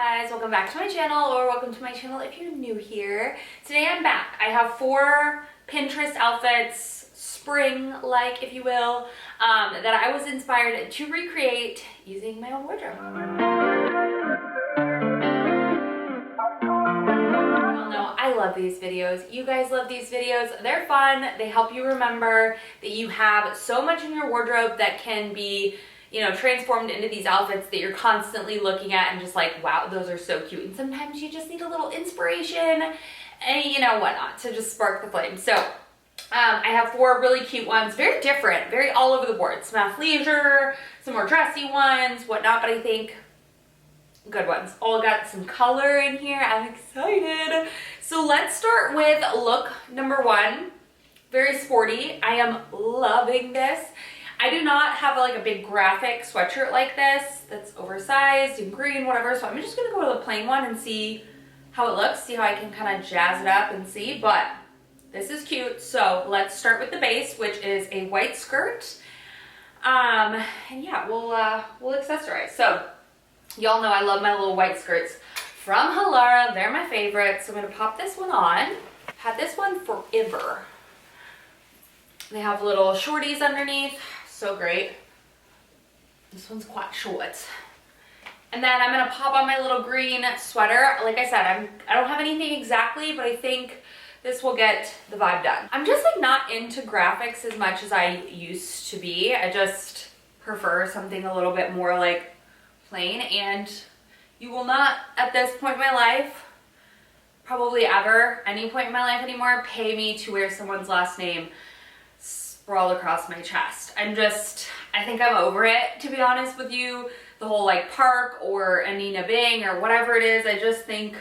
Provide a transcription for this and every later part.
guys, welcome back to my channel, or welcome to my channel if you're new here. Today I'm back. I have 4 Pinterest outfits, spring-like if you will, that I was inspired to recreate using my own wardrobe. I love these videos. You guys love these videos. They're fun. They help you remember that you have so much in your wardrobe that can be, you know, transformed into these outfits that you're constantly looking at and just like, wow, those are so cute. And sometimes you just need a little inspiration and, you know, whatnot to just spark the flame. So I have 4 really cute ones, very different, very all over the board. Some athleisure, some more dressy ones, whatnot, but I think good ones. All got some color in here. I'm excited. So let's start with look number 1. Very sporty. I am loving this. I do not have like a big graphic sweatshirt like this that's oversized and green, whatever. So I'm just gonna go with a plain one and see how it looks, see how I can kind of jazz it up and see. But this is cute. So let's start with the base, which is a white skirt. And yeah, we'll accessorize. So y'all know I love my little white skirts from Halara. They're my favorite. So I'm gonna pop this one on. Had this one forever. They have little shorties underneath. So great. This one's quite short. And then I'm gonna pop on my little green sweater. Like I said, I don't have anything exactly, but I think this will get the vibe done. I'm just like not into graphics as much as I used to be. I just prefer something a little bit more like plain, and you will not at this point in my life, probably ever, any point in my life anymore, pay me to wear someone's last name sprawled across my chest. I think I'm over it, to be honest with you. The whole like Park or Anina Bing or whatever it is, I just think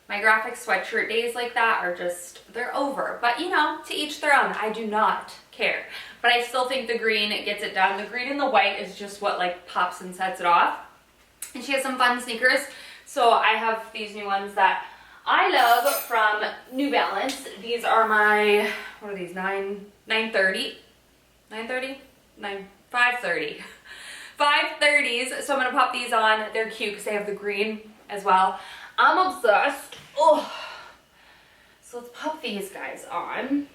my graphic sweatshirt days like that are just, they're over. But you know, to each their own. I do not care. But I still think the green gets it done. The green and the white is just what like pops and sets it off. And she has some fun sneakers. So I have these new ones that I love from New Balance. These are my, what are these, 530s. So I'm gonna pop these on. They're cute because they have the green as well. I'm obsessed. Oh, so let's pop these guys on.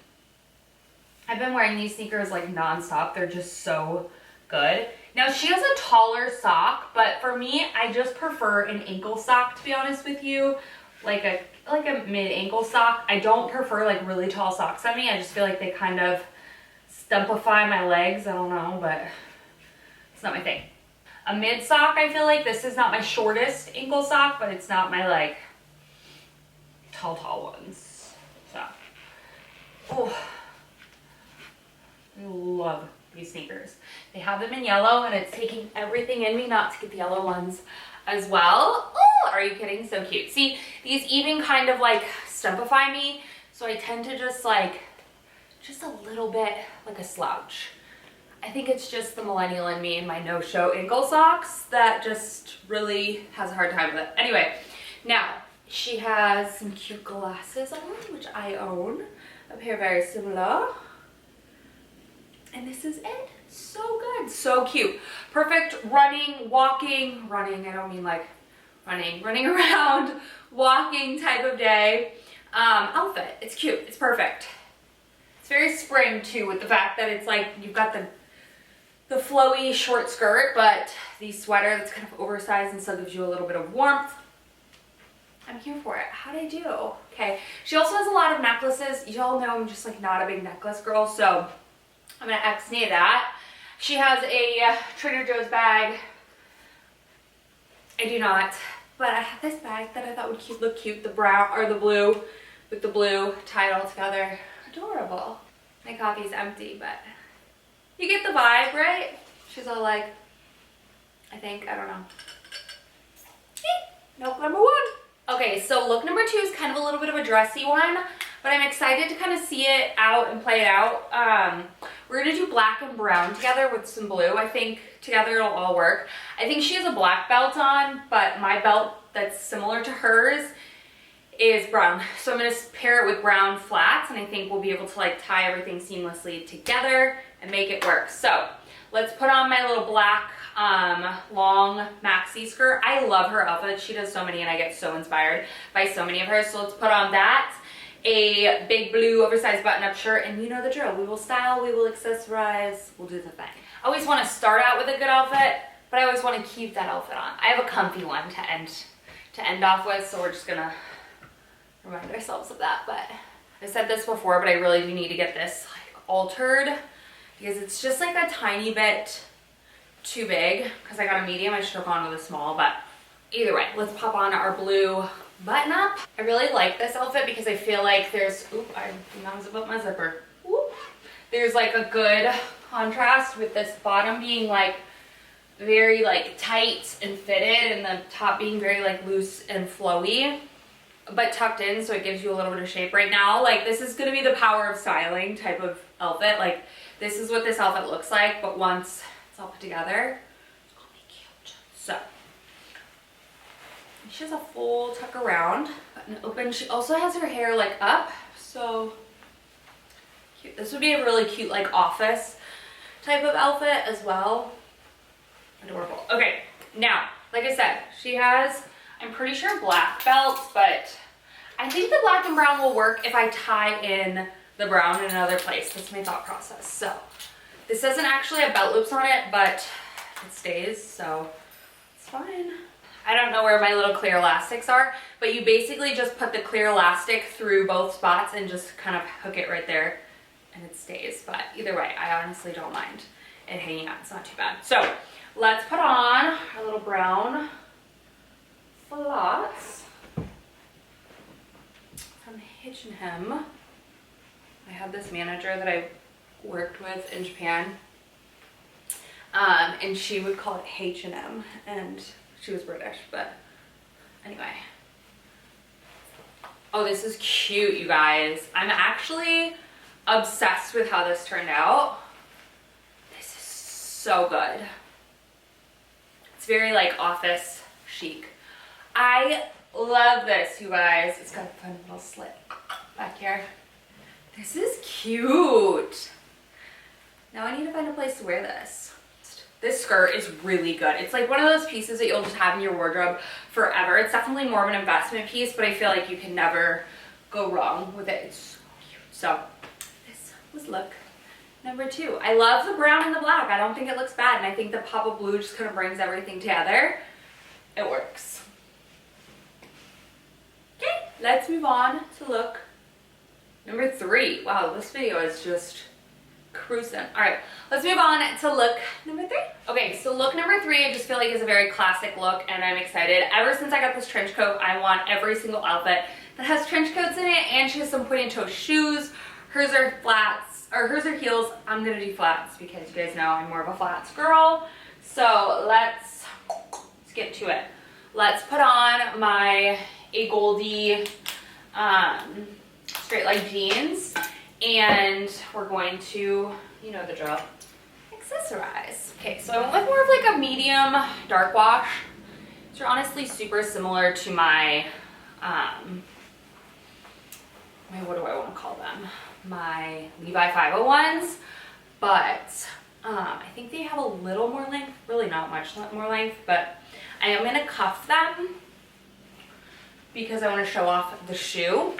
I've been wearing these sneakers like nonstop. They're just so good. Now she has a taller sock, but for me, I just prefer an ankle sock, to be honest with you. Like a mid-ankle sock. I don't prefer like really tall socks on me. I just feel like they kind of stumpify my legs. I don't know, but it's not my thing. A mid sock, I feel like this is not my shortest ankle sock, but it's not my like tall ones. So, oh, I love these sneakers. They have them in yellow, and it's taking everything in me not to get the yellow ones as well. Oh, are you kidding? So cute. See, these even kind of like stumpify me, so I tend to just like, just a little bit like a slouch. I think it's just the millennial in me and my no-show ankle socks that just really has a hard time with it. Anyway, now she has some cute glasses on, which I own. A pair very similar. And this is it. So good, so cute. Perfect running, walking, running, I don't mean like running around, walking type of day outfit. It's cute, it's perfect. It's very spring too, with the fact that it's like you've got the flowy short skirt, but the sweater that's kind of oversized and still gives you a little bit of warmth. I'm here for it. How'd I do? Okay. She also has a lot of necklaces. Y'all know I'm just like not a big necklace girl, so I'm gonna ex-nay that. She has a Trader Joe's bag. I do not, but I have this bag that I thought would look cute. The brown or the blue with the blue tied all together. Adorable. My coffee's empty, but you get the vibe, right? She's all like, I think, I don't know. Nope, number 1. Okay, so look number 2 is kind of a little bit of a dressy one, but I'm excited to kind of see it out and play it out. We're gonna do black and brown together with some blue. I think together it'll all work. I think she has a black belt on, but my belt that's similar to hers is brown. So I'm gonna pair it with brown flats, and I think we'll be able to like tie everything seamlessly together and make it work. So let's put on my little black long maxi skirt. I love her outfits. She does so many and I get so inspired by so many of hers. So let's put on that. A big blue oversized button-up shirt, and you know the drill. We will style, we will accessorize, we'll do the thing. I always want to start out with a good outfit, but I always want to keep that outfit on. I have a comfy one to end off with, so we're just gonna remind ourselves of that. But I said this before, but I really do need to get this like altered because it's just like a tiny bit too big. Because I got a medium, I should have gone with a small, but either way, let's pop on our blue button up. I really like this outfit because I feel like there's, oop, I did not zip up my zipper. Whoop. There's like a good contrast with this bottom being like very like tight and fitted and the top being very like loose and flowy, but tucked in, so it gives you a little bit of shape right now. Like this is gonna be the power of styling type of outfit. Like this is what this outfit looks like, but once it's all put together, it's gonna be cute. So she has a full tuck around, button open. She also has her hair like up, so cute. This would be a really cute like office type of outfit as well. Adorable. Okay, now, like I said, she has, I'm pretty sure black belts, but I think the black and brown will work if I tie in the brown in another place. That's my thought process. So this doesn't actually have belt loops on it, but it stays, so it's fine. I don't know where my little clear elastics are, but you basically just put the clear elastic through both spots and just kind of hook it right there and it stays. But either way, I honestly don't mind it hanging out. It's not too bad. So let's put on our little brown flats from H&M. I have this manager that I worked with in Japan, and she would call it H&M, and she was British, but anyway. Oh, this is cute, you guys. I'm actually obsessed with how this turned out. This is so good. It's very like office chic. I love this, you guys. It's got a fun little slit back here. This is cute. Now I need to find a place to wear this. This skirt is really good. It's like one of those pieces that you'll just have in your wardrobe forever. It's definitely more of an investment piece, but I feel like you can never go wrong with it. It's so cute. So this was look number 2. I love the brown and the black. I don't think it looks bad, and I think the pop of blue just kind of brings everything together. It works. Okay, let's move on to look number 3. Wow, this video is just cruising. All right, let's move on to look number 3. Okay, so look number 3, I just feel like is a very classic look, and I'm excited. Ever since I got this trench coat, I want every single outfit that has trench coats in it, and she has some pointed-toe shoes. Hers are flats, or hers are heels. I'm gonna do flats because you guys know I'm more of a flats girl. So let's get to it. Let's put on my A Goldie straight leg jeans, and we're going to, you know the drill, accessorize. Okay, so I went with more of like a medium dark wash. These are honestly super similar to my, what do I want to call them? My Levi 501s, but I think they have a little more length, really not much more length, but I am gonna cuff them because I want to show off the shoe.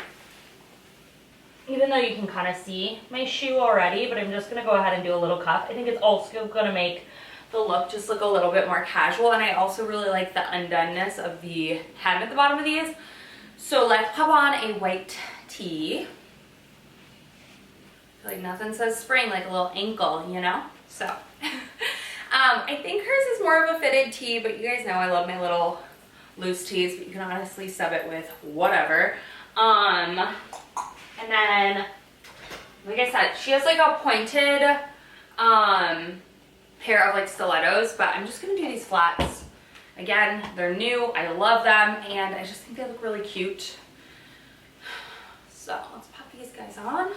Even though you can kind of see my shoe already, but I'm just going to go ahead and do a little cuff. I think it's also going to make the look just look a little bit more casual, and I also really like the undoneness of the hem at the bottom of these. So let's pop on a white tee. I feel like nothing says spring like a little ankle, you know? So I think hers is more of a fitted tee, but you guys know I love my little loose tees, but you can honestly sub it with whatever. And then, like I said, she has like a pointed pair of like stilettos, but I'm just gonna do these flats. Again, they're new, I love them, and I just think they look really cute. So let's pop these guys on.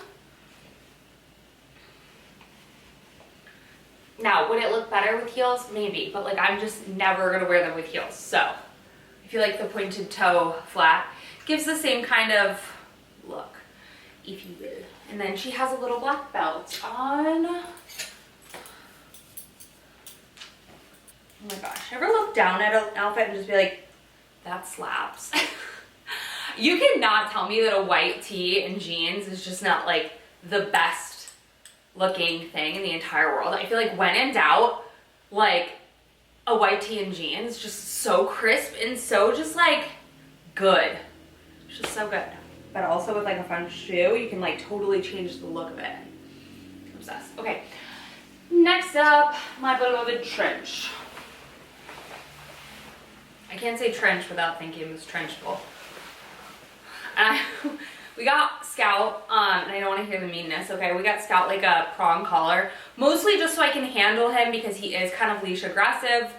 Now, would it look better with heels? Maybe, but like I'm just never gonna wear them with heels. So I feel like the pointed toe flat gives the same kind of look, if you will. And then she has a little black belt on. Oh my gosh. Ever look down at an outfit and just be like, that slaps? You cannot tell me that a white tee and jeans is just not like the best looking thing in the entire world. I feel like when in doubt, like a white tee and jeans, just so crisp and so just like good. It's just so good. But also with like a fun shoe, you can like totally change the look of it. I'm obsessed. Okay. Next up, my beloved trench. I can't say trench without thinking it was trenchable. We got Scout, and I don't want to hear the meanness, okay? We got Scout like a prong collar, mostly just so I can handle him because he is kind of leash aggressive.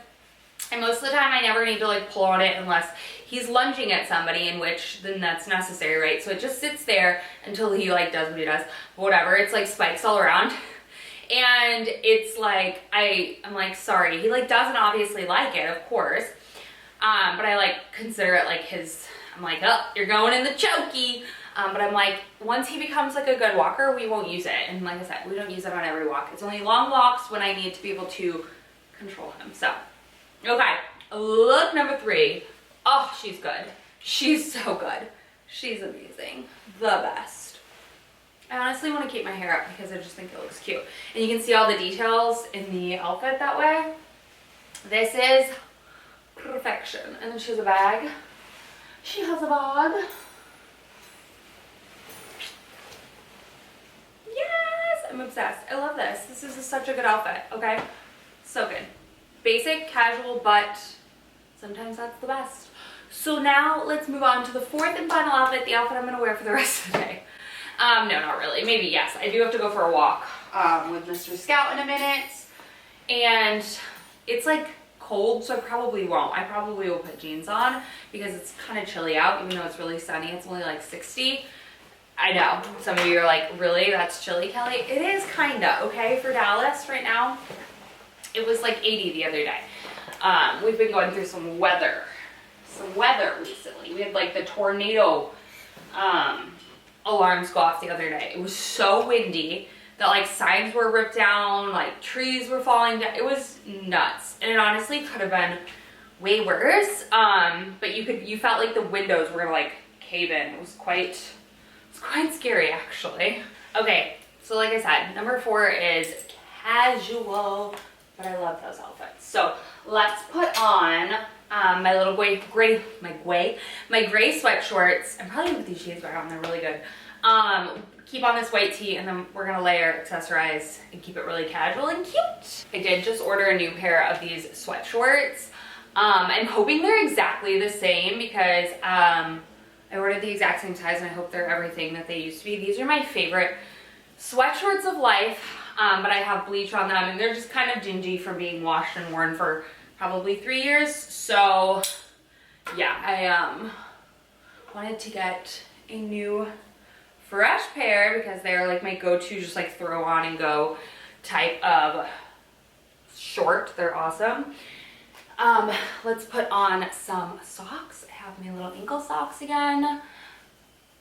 And most of the time I never need to like pull on it unless he's lunging at somebody, in which then that's necessary, right? So it just sits there until he like does what he does. But whatever, it's like spikes all around. And it's like, I'm like, sorry. He like doesn't obviously like it, of course. But I like consider it like I'm like, oh, you're going in the chokey. But I'm like, once he becomes like a good walker, we won't use it. And like I said, we don't use it on every walk. It's only long walks when I need to be able to control him. So, okay, look number 3. Oh, she's good. She's so good. She's amazing. The best. I honestly want to keep my hair up because I just think it looks cute. And you can see all the details in the outfit that way. This is perfection. And then she has a bag. She has a bag. Yes, I'm obsessed. I love this. This is such a good outfit, okay? So good. Basic, casual, but sometimes that's the best. So now let's move on to the 4th and final outfit, the outfit I'm gonna wear for the rest of the day. No, not really. Maybe yes. I do have to go for a walk with Mr. Scout in a minute. And it's like cold, so I probably won't. I probably will put jeans on because it's kind of chilly out, even though it's really sunny. It's only like 60. I know. Some of you are like, really? That's chilly, Kelly? It is kinda, okay, for Dallas right now. It was like 80 the other day. We've been going through some weather recently. We had like the tornado alarms go off the other day. It was so windy that like signs were ripped down, like trees were falling down. It was nuts. And it honestly could have been way worse. But you felt like the windows were gonna like cave in. It was quite scary actually. Okay, so like I said, number 4 is casual, but I love those outfits. So let's put on my little gray sweat shorts. I'm probably gonna put these shades back on, they're really good. Keep on this white tee, and then we're gonna layer, accessorize, and keep it really casual and cute. I did just order a new pair of these sweat shorts. I'm hoping they're exactly the same because I ordered the exact same size and I hope they're everything that they used to be. These are my favorite sweat shorts of life, but I have bleach on them and they're just kind of dingy from being washed and worn for probably 3 years. So yeah, I wanted to get a new fresh pair because they're like my go-to, just like throw on and go type of short. They're awesome. Let's put on some socks. I have my little ankle socks again.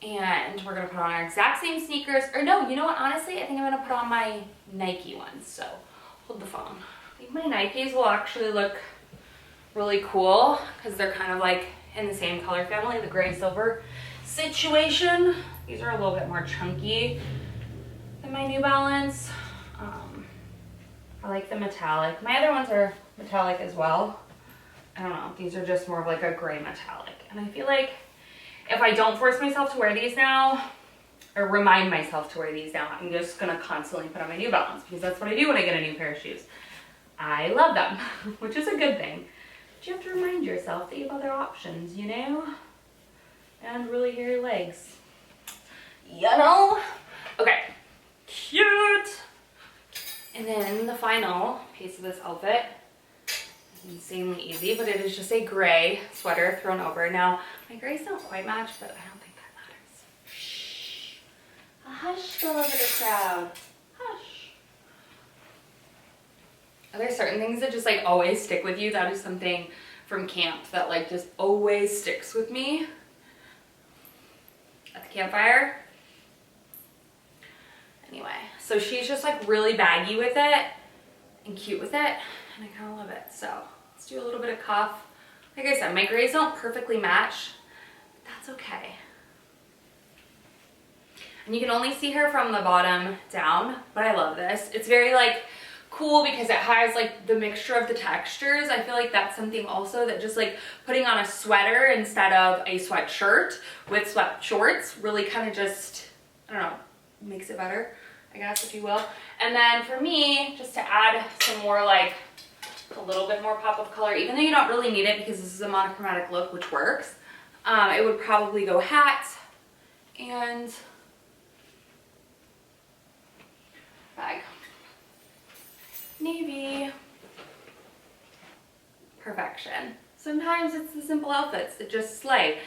And we're gonna put on our exact same sneakers. Or no, you know what? Honestly, I think I'm gonna put on my Nike ones. So hold the phone. I think my Nikes will actually look really cool because they're kind of like in the same color family, the gray silver situation. These are a little bit more chunky than my New Balance. I like the metallic. My other ones are metallic as well. I don't know, these are just more of like a gray metallic. And I feel like if I don't force myself to wear these now, or remind myself to wear these now, I'm just gonna constantly put on my New Balance because that's what I do when I get a new pair of shoes. I love them, which is a good thing. But you have to remind yourself that you have other options, you know? And really hairy legs. You know? Okay, cute. And then the final piece of this outfit is insanely easy, but it is just a gray sweater thrown over. Now, my grays don't quite match, but I don't think that matters. Shh. A hush go over the crowd. Hush. Are there certain things that just like always stick with you? That is something from camp that like just always sticks with me. At the campfire. Anyway, so she's just like really baggy with it and cute with it, and I kind of love it. So Just do a little bit of cuff. Like I said, my grays don't perfectly match, but that's okay. And you can only see her from the bottom down, but I love this. It's very like cool because it has like the mixture of the textures. I feel like that's something also that just like putting on a sweater instead of a sweatshirt with sweat shorts really kind of just, I don't know, makes it better, I guess, if you will. And then for me, just to add some more like a little bit more pop of color, even though you don't really need it because this is a monochromatic look, which works, it would probably go hat and bag. Navy. Perfection. Sometimes it's the simple outfits that just slay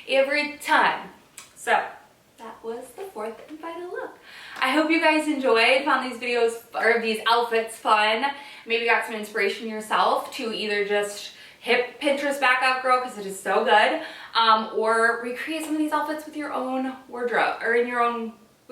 every time. So that was the fourth and final look. I hope you guys enjoyed, found these videos or these outfits fun. Maybe got some inspiration yourself to either just hit Pinterest back up, girl, because it is so good, or recreate some of these outfits with your own wardrobe or with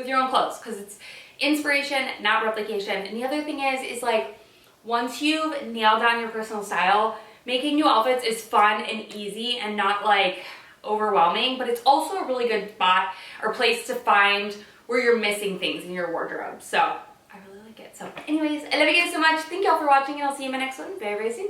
your own clothes, because it's inspiration, not replication. And the other thing is like once you've nailed down your personal style, making new outfits is fun and easy and not like overwhelming, but it's also a really good spot or place to find where you're missing things in your wardrobe. So I really like it. So anyways, I love you guys so much. Thank y'all for watching, and I'll see you in my next one very, very soon.